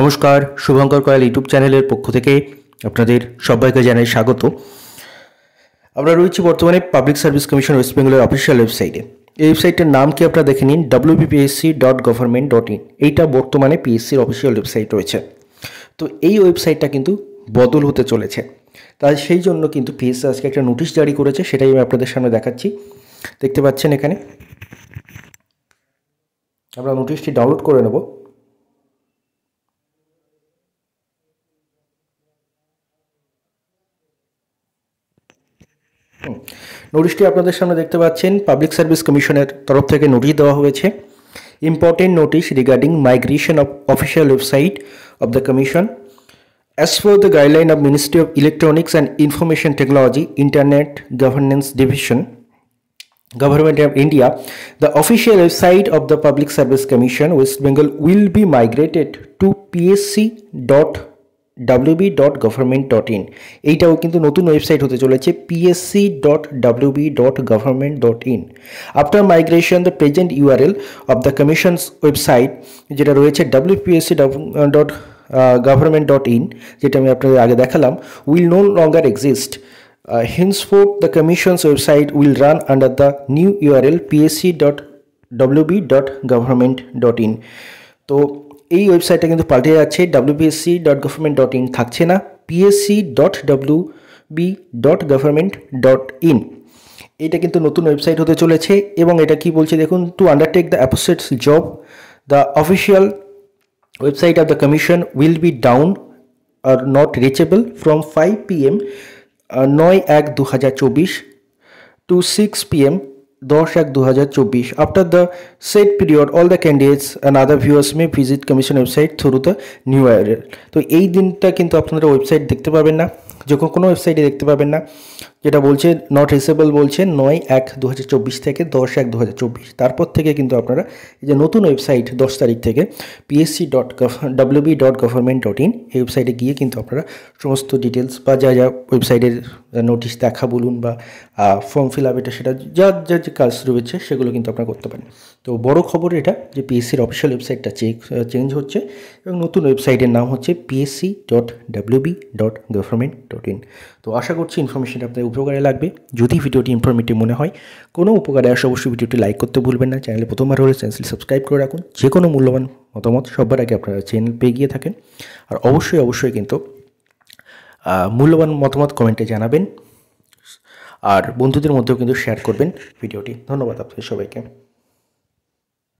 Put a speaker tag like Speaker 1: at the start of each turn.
Speaker 1: নমস্কার, শুভঙ্কর কয়াল ইউটিউব চ্যানেলের পক্ষ থেকে আপনাদের সবাইকে জানাই স্বাগত। আমরা রয়েছি বর্তমানে পাবলিক সার্ভিস কমিশন ওয়েস্ট বেঙ্গলের অফিসিয়াল ওয়েবসাইটে। এই ওয়েবসাইটের নাম কি আপনারা দেখে নিন, wbpsc.government.in। এইটা বর্তমানে পিএসসির অফিসিয়াল ওয়েবসাইট রয়েছে। তো এই ওয়েবসাইটটা কিন্তু বদল হতে চলেছে, তাই সেই জন্য কিন্তু পিএসসি আজকে একটা নোটিশ জারি করেছে, সেটাই আমি আপনাদের সামনে দেখাচ্ছি। দেখতে পাচ্ছেন এখানে, আমরা নোটিশটি ডাউনলোড করে নেব। নোটিশটি আপনাদের সামনে দেখতে পাচ্ছেন, পাবলিক সার্ভিস কমিশনের তরফ থেকে নোটিশ দেওয়া হয়েছে। Important notice regarding migration of official website of the commission as per the guideline of Ministry of Electronics and Information Technology, Internet Governance Division, Government of India, the official website of the Public Service Commission West Bengal will be migrated to psc.wb.government.in। এইটাও কিন্তু নতুন website হতে চলেছে, psc.wb.government.in। After migration, the present URL of the Commission's website যেটা রয়েছে wpsc.government.in, যেটা আমি আপনাদের আগে দেখালাম, will no longer exist. Henceforth, the Commission's website will run under the new URL psc.wb.government.in। তো এই ওয়েবসাইটটা কিন্তু পাল্টে যাচ্ছে, wpsc.government.in থাকছে না, psc.wb.government.in। এটা কিন্তু নতুন ওয়েবসাইট হতে চলেছে। এবং এটা কি বলছে দেখুন, to undertake the apposites job, the official website of the commission will be down or not reachable from 5 PM 9/1/2024 to 6 PM 10/1/2024. After the said period, all the candidates and other viewers may visit commission website through the new URL। তো এই দিনটা কিন্তু আপনারা website দেখতে পাবেন না, যখন কোনো ওয়েবসাইটে দেখতে পাবেন না, যেটা বলছে নট রিচেবল বলছে 9/1/2024 থেকে 10/1/2024। তারপর থেকে কিন্তু আপনারা এই যে নতুন ওয়েবসাইট 10 তারিখ থেকে psc.wb.government.in এই ওয়েবসাইটে গিয়ে কিন্তু আপনারা সমস্ত ডিটেলস বা যা যা ওয়েবসাইটের নোটিশ দেখা বলুন বা ফর্ম ফিল আপ, এটা সেটা যা যা যে কাজ রয়েছে সেগুলো কিন্তু আপনারা করতে পারেন। তো বড় খবর এটা যে পিএসসির অফিসিয়াল ওয়েবসাইটটা চেঞ্জ হচ্ছে এবং নতুন ওয়েবসাইটের নাম হচ্ছে psc.wb.government.in। তো আশা করছি ইনফরমেশনটা আপনাদের উপকারে লাগবে। যদি ভিডিওটি ইনফরমেটিভ মনে হয়, কোনো উপকারে আসে, অবশ্যই ভিডিওটি লাইক করতে ভুলবেন না। চ্যানেলে প্রথমবার হলে চ্যানেলটি সাবস্ক্রাইব করে রাখুন। যে কোনো মূল্যবান মতামত সবার আগে আপনারা চ্যানেল পেয়ে গিয়ে থাকেন। আর অবশ্যই কিন্তু মূল্যবান মতামত কমেন্টে জানাবেন, আর বন্ধুদের মধ্যেও কিন্তু শেয়ার করবেন ভিডিওটি। ধন্যবাদ আপনাদের সবাইকে।